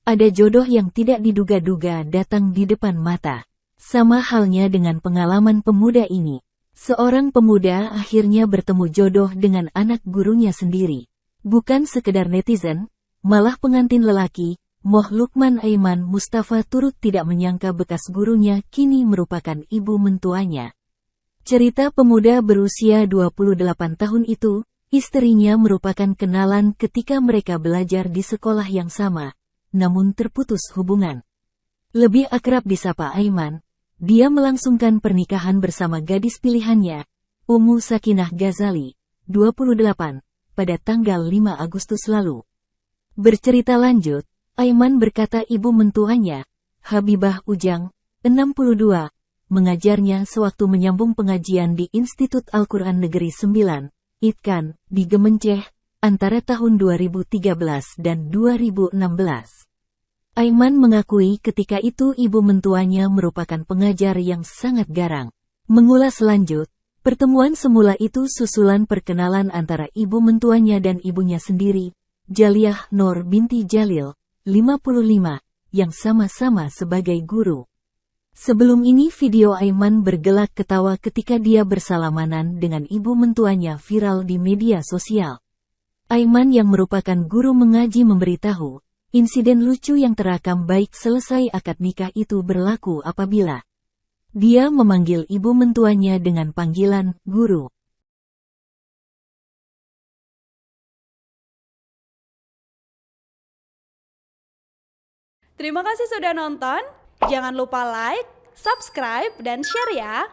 Ada jodoh yang tidak diduga-duga datang di depan mata. Sama halnya dengan pengalaman pemuda ini. Seorang pemuda akhirnya bertemu jodoh dengan anak gurunya sendiri. Bukan sekedar netizen, malah pengantin lelaki, Moh Lukman Aiman Mustafa turut tidak menyangka bekas gurunya kini merupakan ibu mentuanya. Cerita pemuda berusia 28 tahun itu, istrinya merupakan kenalan ketika mereka belajar di sekolah yang sama, namun terputus hubungan. Lebih akrab disapa Aiman, dia melangsungkan pernikahan bersama gadis pilihannya, Ummu Sakinah Ghazali, 28, pada tanggal 5 Agustus lalu. Bercerita lanjut, Aiman berkata ibu mentuanya, Habibah Ujang, 62, mengajarnya sewaktu menyambung pengajian di Institut Al-Quran Negeri 9, Itkan, di Gemenceh, antara tahun 2013 dan 2016. Aiman mengakui ketika itu ibu mentuanya merupakan pengajar yang sangat garang. Mengulas lanjut, pertemuan semula itu susulan perkenalan antara ibu mentuanya dan ibunya sendiri, Jaliyah Nur binti Jalil, 55, yang sama-sama sebagai guru. Sebelum ini video Aiman bergelak ketawa ketika dia bersalamanan dengan ibu mentuanya viral di media sosial. Aiman yang merupakan guru mengaji memberitahu, insiden lucu yang terekam baik selesai akad nikah itu berlaku apabila dia memanggil ibu mentuanya dengan panggilan guru. Terima kasih sudah nonton. Jangan lupa like, subscribe, dan share ya.